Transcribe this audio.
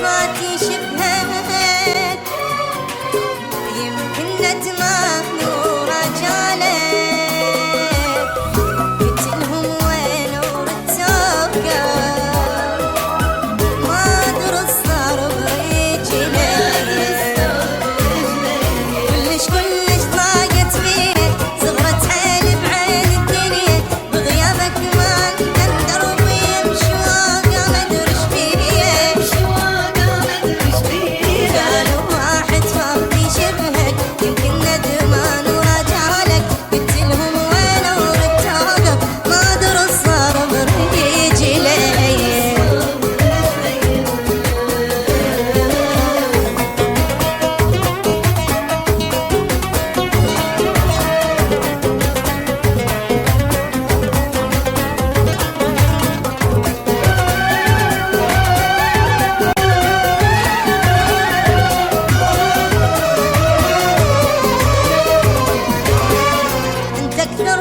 صفاتي شبهك يمكن ندمه نور رجالك قلت لهم وين نور التوقع ما ادري صار برجلك كلش ضاقت فيك صغرت حيل بعين الدنيا بغيابك ما نقدر بيمشي واقع ما ادري ايش فيه قالوا واحد فاضي شبهك يمكن ندمان ورجالك قلت لهم وين نور التوقف ما ادري صار برجلك انت اكثر